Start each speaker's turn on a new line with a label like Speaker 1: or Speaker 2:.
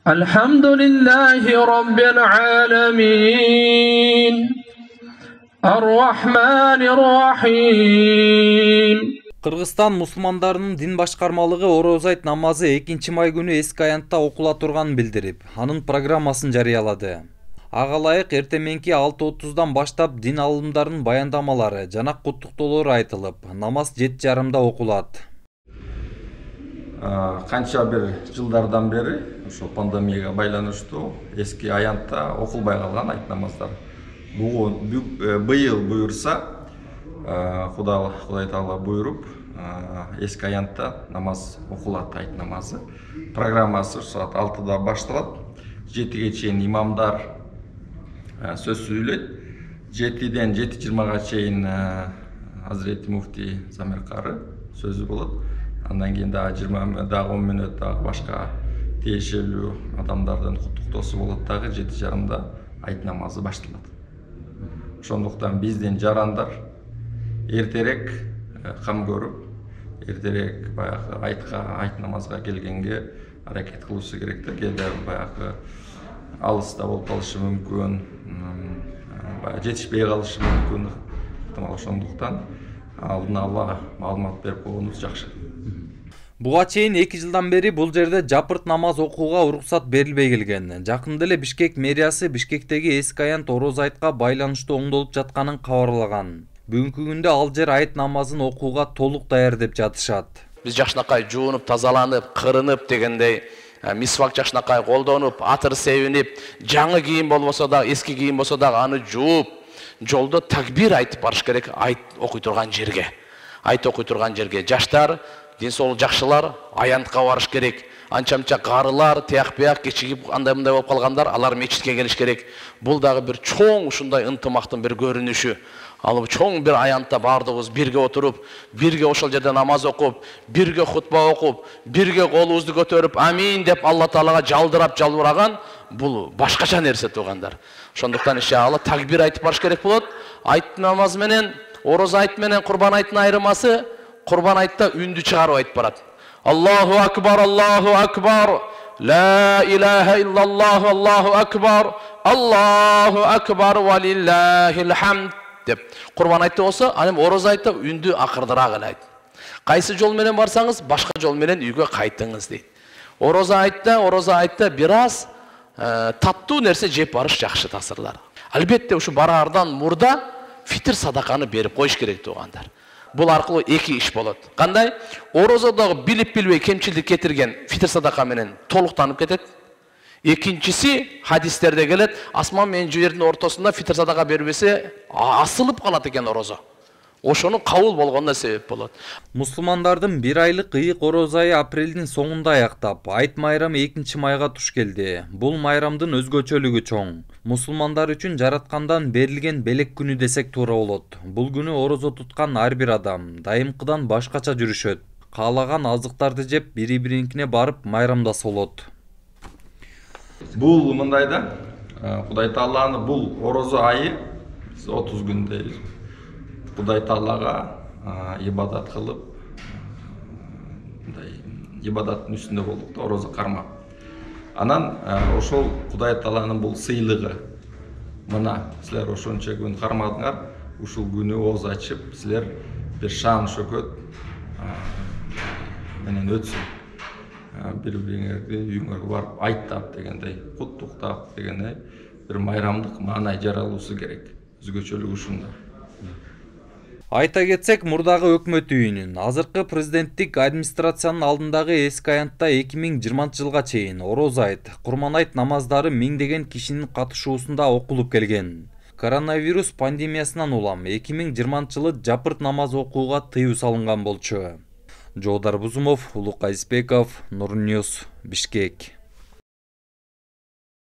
Speaker 1: الحمد لله رب العالمين الرحمن الرحيم.
Speaker 2: Кыргызстан мусулмандарынын дин башкармалыгы Ороз айт намазы 2 май күнү эски аянтта окула турганын билдирип, анын программасын жарыялады. Ага ылайык эртеменки 6:30дан баштап дин алымдарынын баяндамалары жана куттуктоолору айтылып, намаз 7:30да окулат.
Speaker 3: Канча бир жылдардан бери ошо пандемияга байланыштуу эски аянтта окулбай калган айт намаздар. Быйыл буюрса, Кудай Таала буйруп, эски аянтта намаз окулат, айт намазы. Программасы саат 6-да башталат. 7-ге чейин имамдар сөз сүйлөйт. 7-ден 7:20га чейин Азирети муфти Замиркары сөзү болот. Андан кийин дагы 10 мүнөт дагы башка тиешелүү адамдардын куттуктоосу болот дагы 7:30да айт намазы башталат. Ошондуктан биздин жарандар эртерээк кам көрүп, эртерээк баягы айт намазга келгенге аракет кылышы керек да. Кээде баягы алыста болуп калышы мүмкүн, жетишпей калышы мүмкүн. Ошондуктан алдын ала маалымат берип койгонубуз жакшы.
Speaker 2: Буга чейин 2 жылдан бери бул жерде жапырт намаз окууга уруксат берилбей келген. Жакында эле Бишкек мэриясы Бишкектеги эски аянт Ороз айтка байланыштуу оңдолуп жатканын кабарлаган. Бүгүнкү күндө ал жер айт намазын окууга толук даяр деп жатышат.
Speaker 4: Биз жакшынакай жуунуп, тазаланып, кырынып дегендей, мисвак жакшынакай колдонуп, атыр себинип, жаңы кийим болбосо да, эски кийим болсо да аны жууп, жолдо такбир айтып барыш керек айт окуй турган жерге. Айт окуй турган жерге жаштар, ден соолук жакшылар аянтка барыш керек. Анча-мынча карылар, тияк-бияк кечигип андай-мындай болуп калгандар, алар мечитке келиш керек. Бул дагы бир чоң ушундай ынтымактын бир көрүнүшү. Ал чоң бир аянтта бардыгыбыз бирге отуруп, бирге ошол жерде намаз окуп, бирге хутба окуп, бирге колубузду көтөрүп амин деп Алла Таалага жалдырап жалбыраган, бул башкача нерсе туугандар. Ошондуктан иншалла такбир айтып барыш керек болот. Айт намаз менен, Ороз айт менен Курбан айттын айырмасы, Курбан айтта үндү чыгарып айтып барат. Аллаху акбар, Аллаху акбар, ла илаха иллаллах, Аллаху акбар, Аллаху акбар ва лиллахил хамд деп. Курбан айтты болсо, анан Ороз айтта үндү акырдыраак эле айт. Кайсы жол менен барсаңыз, башка жол менен үйгө кайтыңыз дейт. Ороз айтта бир аз таттуу нерсе жеп барыш жакшы тасырлар. Албетте ушу бараардан мурда фитр садаканы берип коюш керек туугандар. Бул аркылуу эки иш болот. Кандай? Орозодогу билип-билбей кемчилдик кетирген фитр садака менен толуктанып кетет. Экинчиси хадистерде келет, асман менен жердин ортосунда фитр садака бербесе, асылып калат экен орозо. Ошонун кабыл болгонуна себеп болот.
Speaker 2: Мусулмандардын 1 айлык ыйык Ороз айы апрелдин соңунда аяктап, айт майрамы 2 майга туш келди. Бул майрамдын өзгөчөлүгү чоң. Мусулмандар үчүн жараткандан берилген белек күнү десек туура болот. Бул күнү орозо туткан ар бир адам дайымкыдан башкача жүрүшөт. Каалаган азыктарды жеп, бири-биринкине барып майрамдаса болот.
Speaker 3: Бул мындай да, Кудай Тааланы бул орозо айы 30 күндей Кудай Таалага ибадат кылып, ибадаттын үстүндө болдук да, орозо кармап. Анан ошол Кудай Тааланын бул сыйлыгы. Мына силер ошончо күн кармадыңар, ушул күнү ооз ачып, силер бир шаан шөкөт менен өтсүн. Бири-бириңерди үйүңөргө барып айттап дегендей, куттуктап дегендей бир майрамдык маанай жаралуусу керек. Өзгөчөлүгү ушунда.
Speaker 2: Айта кетсек, мурдагы өкмөт үйүнүн азыркы президенттик администрациянын алдындагы эски аянтта 2020-жылга чейин Ороз айт, Курбан айт намаздары миңдеген кишинин катышуусунда окулуп келген. Коронавирус пандемиясынан улам 2020-жылы жапырт намаз окууга тыюу салынган болчу. Жоодар Бузумов, Улук Айзбеков, Нур Ньюс, Бишкек.